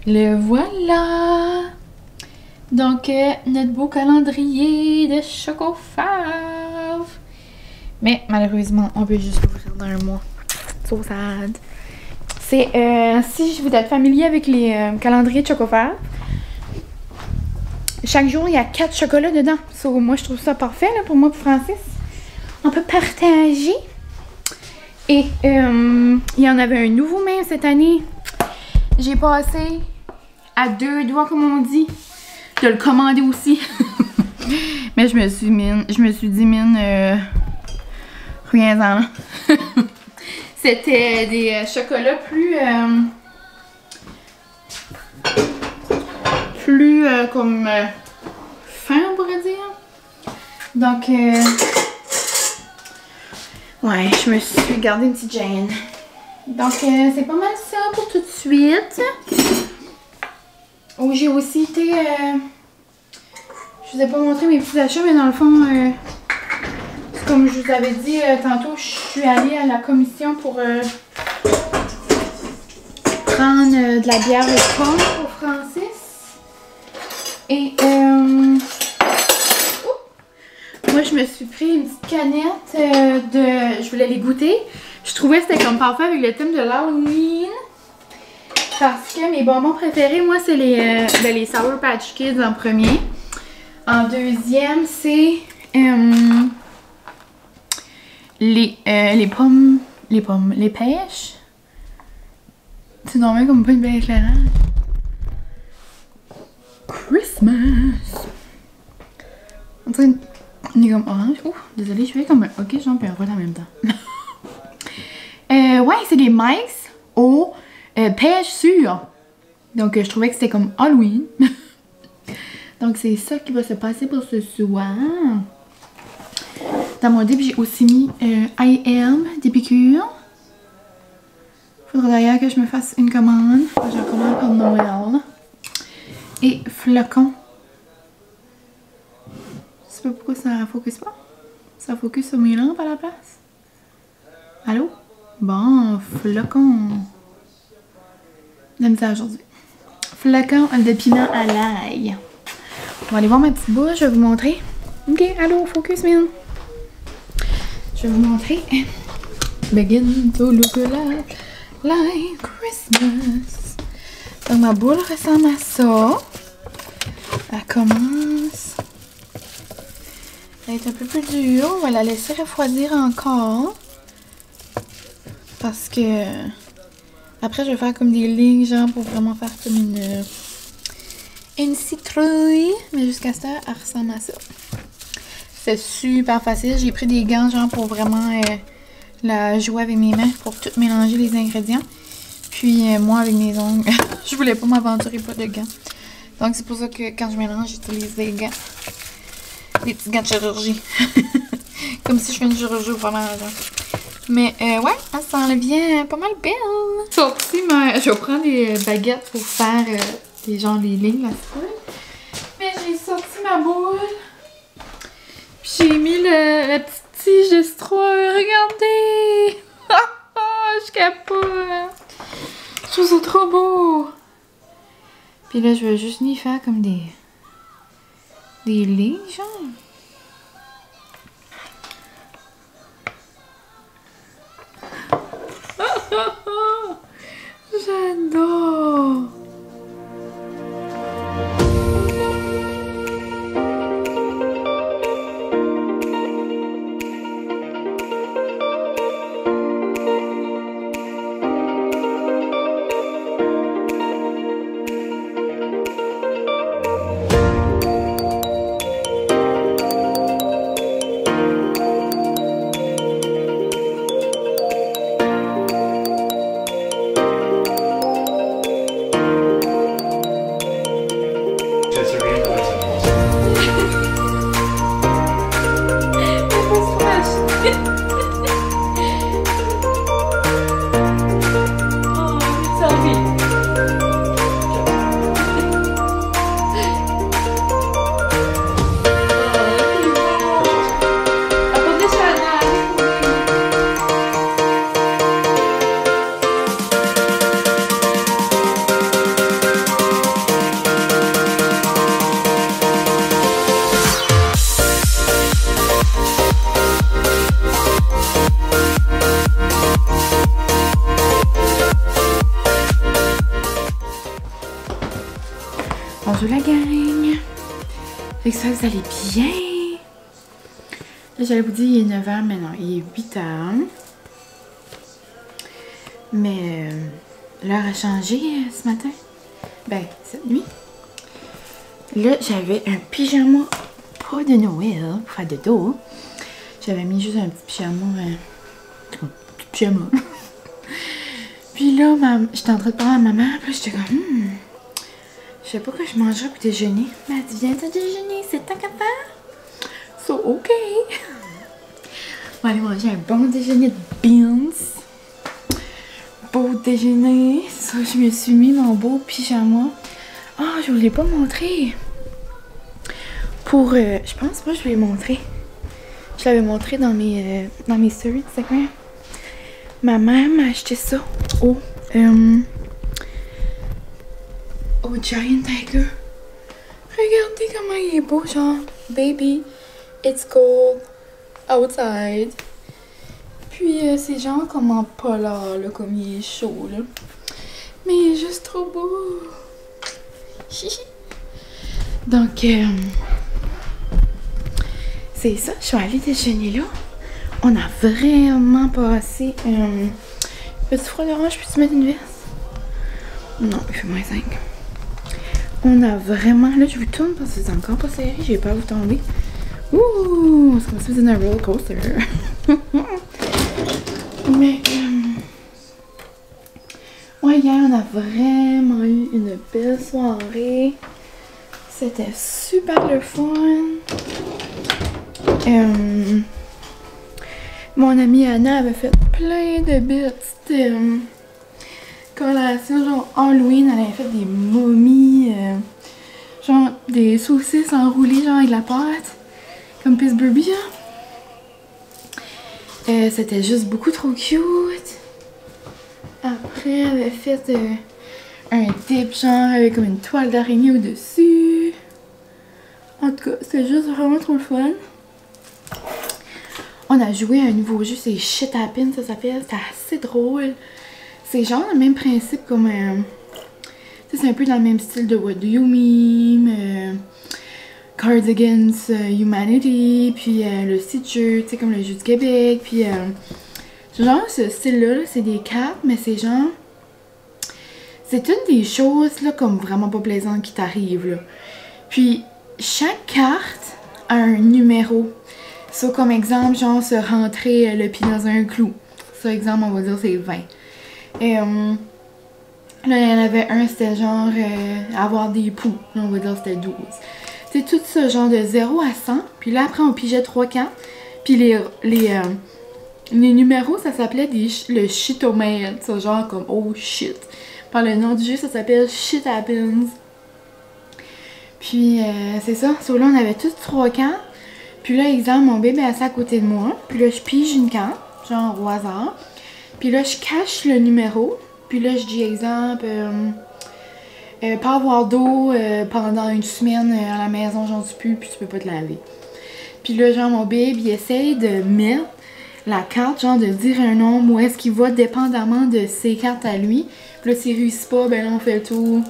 Le voilà. Donc, notre beau calendrier de Chocofave. Mais malheureusement, on peut juste l'ouvrir dans un mois. So sad. C'est, si vous êtes familier avec les calendriers de Chocofave, chaque jour, il y a 4 chocolats dedans. So, moi, je trouve ça parfait là, pour moi et Francis. On peut partager. Et il y en avait un nouveau même cette année. J'ai passé à 2 doigts, comme on dit, de le commander aussi. Mais je me suis dit, mine, rien-en. C'était des chocolats plus comme fin, on pourrait dire. Donc, ouais, je me suis gardé une petite gêne. Donc, c'est pas mal ça pour tout de suite. Oh, j'ai aussi été... je vous ai pas montré mes petits achats, mais dans le fond, comme je vous avais dit tantôt, je suis allée à la commission pour prendre de la bière au pomme pour Francis. Et moi, je me suis pris une petite canette de... Je voulais les goûter. Je trouvais que c'était comme parfait avec le thème de l'Halloween. Parce que mes bonbons préférés, moi, c'est les Sour Patch Kids en premier. En deuxième, c'est les pommes. Les pêches. C'est normal comme pas une belle éclairage. Christmas. On dirait une comme orange. Ouh, désolée, je fais comme un hockey, j'en puis un rôle en même temps. Ouais, c'est des mice aux pêches sûres. Donc, je trouvais que c'était comme Halloween. Donc, c'est ça qui va se passer pour ce soir. dans mon dip, j'ai aussi mis I Am d'Épicure. Faudra d'ailleurs que je me fasse une commande. J'ai une commande pour Noël. Et flocons. Je sais pas pourquoi ça focus pas. Ça focus sur mes lampes à la place. Allô? Bon, flocons. J'aime ça aujourd'hui. Flocons de piment à l'ail. On va aller voir ma petite bouche, je vais vous montrer. Ok, allô, focus, man. Je vais vous montrer. Begin to look like Christmas. Donc, ma boule ressemble à ça. Elle commence à être un peu plus dure. On va la laisser refroidir encore. Parce que après, je vais faire comme des lignes, genre, pour vraiment faire comme une citrouille. Mais jusqu'à ce temps, elle ressemble à ça. C'est super facile. J'ai pris des gants, genre, pour vraiment la jouer avec mes mains, pour tout mélanger les ingrédients. Puis, moi, avec mes ongles, je voulais pas m'aventurer pas de gants. Donc, c'est pour ça que quand je mélange, j'utilise des gants. Des petits gants de chirurgie. Comme si je fais une chirurgie au fromage. Mais ouais, elle s'en vient pas mal belle. Sorti je vais prendre des baguettes pour faire les lignes là-dessus. Mais j'ai sorti ma boule. Puis j'ai mis la petite tige de citrouille. Regardez! Je capote! Je trouve ça trop beau! Puis là, je vais juste y faire comme des lignes, genre. J'adore! Bonjour la gang! J'espère que vous allez bien! Là, j'allais vous dire il est 9h, mais non, il est 8h. Mais l'heure a changé ce matin. Ben, cette nuit. Là, j'avais un pyjama, pas de Noël, pour faire de dos. J'avais mis juste un petit pyjama. Un petit pyjama. Puis là, j'étais en train de parler à maman, puis là, j'étais comme, je sais pas quoi je mangerais pour déjeuner. Mais elle dit, viens te déjeuner, c'est tant qu'à faire. So, ok. On va aller manger un bon déjeuner de beans. Beau déjeuner. Ça, je me suis mis mon beau pyjama. Ah, je vous l'ai pas montré. Pour, je pense pas que je l'ai montré. Je l'avais montré dans mes stories de Instagram. Ma mère m'a acheté ça au Giant Tiger. Regardez comment il est beau, genre, baby, it's cold outside. Puis c'est genre comme en polar, là, comme il est chaud, là. Mais il est juste trop beau. Donc, c'est ça, je suis allée déjeuner là. On a vraiment passé petit froid d'orange, peux-tu mettre une veste? Non, il fait -5. On a vraiment... Là, je vous tourne parce que c'est encore pas serré. J'ai peur de vous tomber. Ouh! C'est comme si vous étiez dans un roller coaster. Mais... ouais, hier, on a vraiment eu une belle soirée. C'était super le fun. Mon amie Anna avait fait plein de petites collations, genre Halloween, elle avait fait des momies, genre des saucisses enroulées genre avec la pâte, comme Pittsburgh, genre. C'était juste beaucoup trop cute. Après, elle avait fait un dip genre avec comme une toile d'araignée au-dessus. En tout cas, c'était juste vraiment trop le fun. On a joué à un nouveau jeu, c'est Shit Happens, ça s'appelle. C'était assez drôle. C'est genre le même principe comme... c'est un peu dans le même style de What Do You Meme, Cards Against Humanity, puis le site jeu, tu sais, comme le jeu du Québec, puis genre ce style-là, c'est des cartes, mais c'est genre... C'est une des choses, là, comme vraiment pas plaisantes qui t'arrivent, là. Puis, chaque carte a un numéro. Ça, comme exemple, genre, se rentrer le pied dans un clou. Ça, exemple, on va dire, c'est 20. Et là, il y en avait un, c'était genre avoir des poux. Là, on va dire c'était 12. C'est tout ça, genre de 0 à 100. Puis là, après, on pigeait 3 cartes. Puis les numéros, ça s'appelait le shitomètre. Ça, genre comme oh shit. Par le nom du jeu, ça s'appelle Shit Happens. Puis c'est ça. So là, on avait toutes 3 cartes. Puis là, exemple, mon bébé est assis à côté de moi. Puis là, je pige une carte, genre au hasard. Puis là, je cache le numéro. Puis là, je dis, exemple, pas avoir d'eau pendant une semaine à la maison, j'en dis plus, puis tu peux pas te laver. Puis là, genre, mon bébé, il essaye de mettre la carte, genre, de dire un nombre où est-ce qu'il va dépendamment de ses cartes à lui. Puis là, s'il réussit pas, ben là, on fait le tour.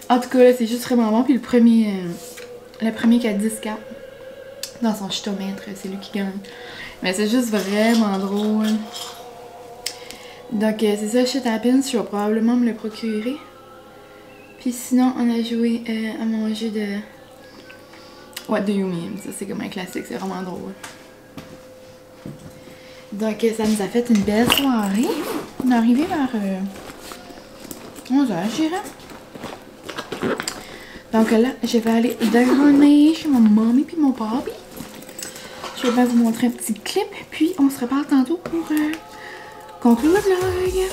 En tout cas, là, c'est juste vraiment bon. Puis le premier qui a 10 cartes dans son chitomètre, c'est lui qui gagne. Mais c'est juste vraiment drôle. Donc c'est ça, Shit Happens, je vais probablement me le procurer. Puis sinon, on a joué à mon jeu de What Do You Meme. Ça, c'est comme un classique, c'est vraiment drôle. Donc ça nous a fait une belle soirée. On est arrivé vers 11h, je dirais. Donc là, je vais aller déjeuner chez mon mamie puis mon papi. Je vais vous montrer un petit clip, puis on se reparle tantôt pour conclure le vlog.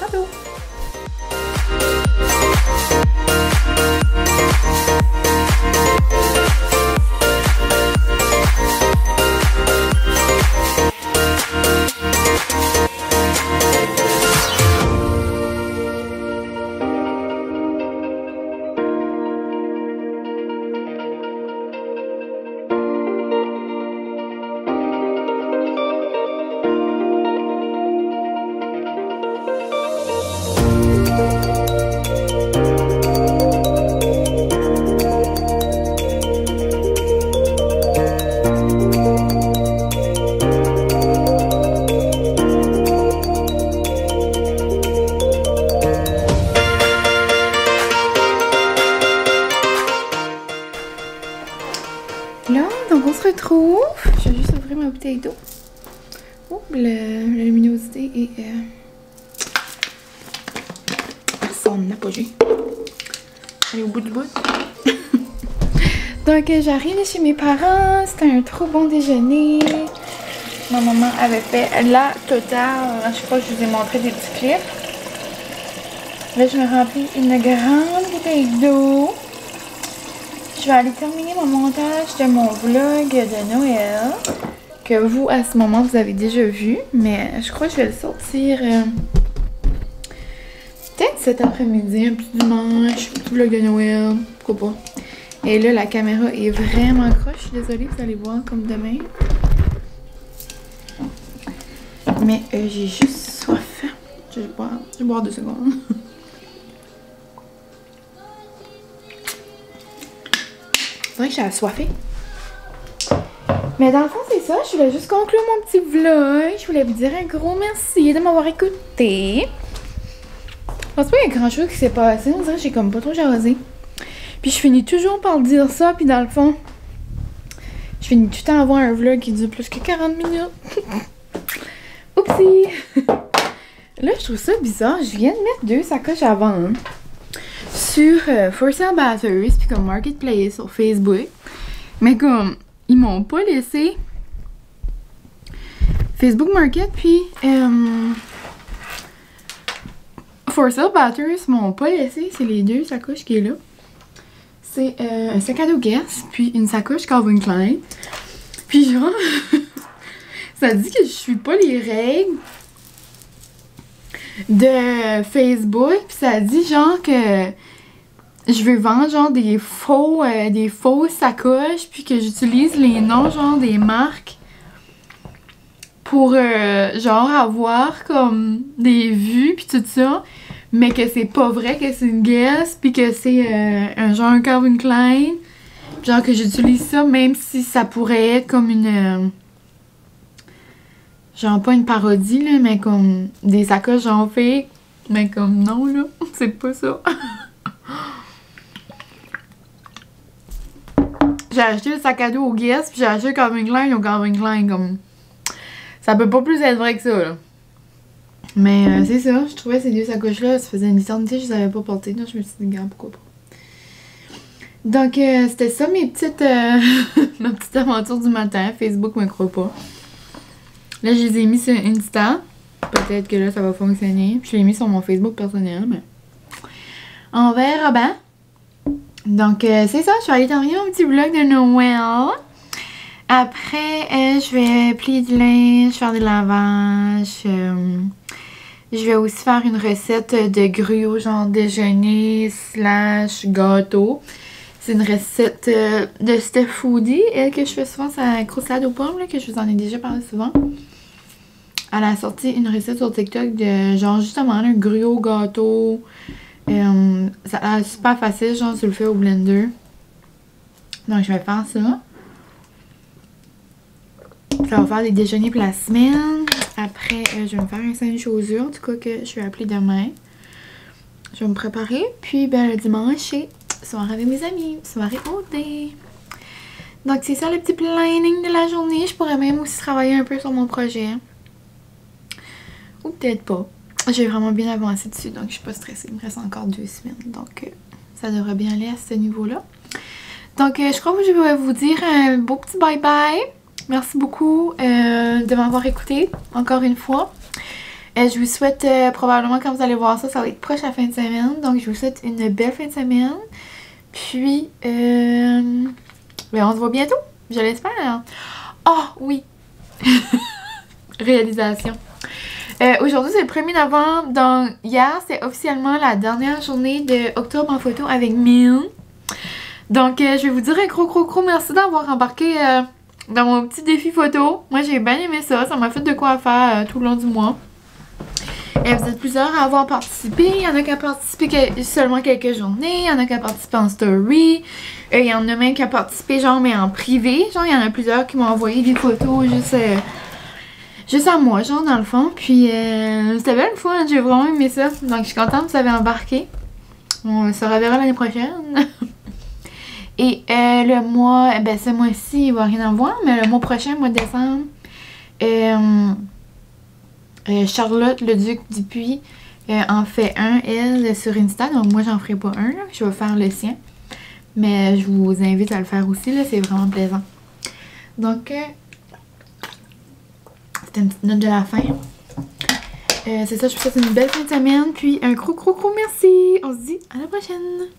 Tantôt! Là, donc on se retrouve. Je vais juste ouvrir ma bouteille d'eau. Oh, la luminosité est son apogée. Elle est au bout du bout. Donc j'arrive chez mes parents. C'était un trop bon déjeuner. Ma maman avait fait la totale. Je crois que je vous ai montré des petits clips. Là, je me remplis une grande bouteille d'eau. Je vais aller terminer mon montage de mon vlog de Noël, que vous, à ce moment, vous avez déjà vu, mais je crois que je vais le sortir peut-être cet après-midi, un petit dimanche, un petit vlog de Noël, pourquoi pas. Et là, la caméra est vraiment croche, je suis désolée, vous allez voir comme demain. Mais j'ai juste soif. Je vais boire 2 secondes. C'est vrai que j'ai assoiffé. Mais dans le fond, c'est ça. Je voulais juste conclure mon petit vlog. Je voulais vous dire un gros merci de m'avoir écouté. Je pense pas qu'il y a grand chose qui s'est passé. On dirait que j'ai comme pas trop jasé. Puis je finis toujours par dire ça. Puis dans le fond, je finis tout le temps à avoir un vlog qui dure plus que 40 minutes. Oupsie! Là, je trouve ça bizarre. Je viens de mettre 2 sacoches à vendre sur For Sale Bathers, puis comme Marketplace sur Facebook. Mais comme, ils m'ont pas laissé Facebook Market, puis For Sale Batters m'ont pas laissé, c'est les deux sacoches qui est là. C'est un sac à dos Guess, puis une sacoche Calvin Klein. Puis genre, ça dit que je suis pas les règles de Facebook, puis ça dit genre que je veux vendre genre des fausses sacoches, puis que j'utilise les noms genre des marques pour genre avoir comme des vues puis tout ça, mais que c'est pas vrai, que c'est une Guess, puis que c'est un genre un Calvin Klein, genre que j'utilise ça même si ça pourrait être comme une genre pas une parodie là, mais comme des sacoches genre fake, mais comme non là, c'est pas ça. J'ai acheté le sac à dos au Guess, puis j'ai acheté le Calvin Klein au Calvin Klein, comme ça peut pas plus être vrai que ça là. Mais c'est ça, je trouvais ces deux sacoches-là, ça faisait une éternité, je les avais pas portées, donc je me suis dit, regarde, pourquoi pas. Donc c'était ça mes petites ma petite aventure du matin, Facebook me croit pas. Là je les ai mis sur Insta, peut-être que là ça va fonctionner, puis je l'ai mis sur mon Facebook personnel, mais on verra bien. Donc c'est ça, je suis allée terminer mon petit vlog de Noël. Après je vais plier du linge, faire des lavages. Je vais aussi faire une recette de gruau, genre déjeuner / gâteau. C'est une recette de Steph Foodie, elle que je fais souvent, c'est croustade aux pommes, là, que je vous en ai déjà parlé souvent. Elle a sorti une recette sur TikTok de genre justement un gruau gâteau. Ça a l'air super facile, genre tu le fais au blender. Donc je vais faire ça. Ça va faire des déjeuners pour la semaine. Après, je vais me faire un sandwich aux œufs, en tout cas que je vais appeler demain. Je vais me préparer. Puis ben, le dimanche, c'est soirée avec mes amis. Soirée OD. Donc c'est ça le petit planning de la journée. Je pourrais même aussi travailler un peu sur mon projet. Ou peut-être pas. J'ai vraiment bien avancé dessus, donc je suis pas stressée. Il me reste encore 2 semaines, donc ça devrait bien aller à ce niveau-là. Donc je crois que je vais vous dire un beau petit bye-bye. Merci beaucoup de m'avoir écouté, encore une fois. Je vous souhaite, probablement quand vous allez voir ça, ça va être proche à la fin de semaine. Donc je vous souhaite une belle fin de semaine. Puis, ben, on se voit bientôt, je l'espère. Oh oui! Réalisation. Aujourd'hui c'est le 1er novembre, donc hier c'est officiellement la dernière journée de octobre en photo avec Mine. Donc je vais vous dire un gros merci d'avoir embarqué dans mon petit défi photo. Moi j'ai bien aimé ça, ça m'a fait de quoi faire tout le long du mois. Vous êtes plusieurs à avoir participé, il y en a qui ont participé seulement quelques journées, il y en a qui ont participé en story, il y en a même qui ont participé genre mais en privé, genre il y en a plusieurs qui m'ont envoyé des photos juste à moi, genre dans le fond. Puis c'était belle fois, hein, j'ai vraiment aimé ça. Donc je suis contente que vous avez embarqué. On se reverra l'année prochaine. Et le mois, ben ce mois-ci, il va rien en voir, mais le mois prochain, mois de décembre, Charlotte Leduc Dupuis en fait un, elle, sur Insta. Donc moi, j'en ferai pas un, là, je vais faire le sien. Mais je vous invite à le faire aussi, là, c'est vraiment plaisant. Donc, c'était une petite note de la fin. C'est ça, je vous souhaite une belle fin de semaine. Puis un gros merci. On se dit à la prochaine.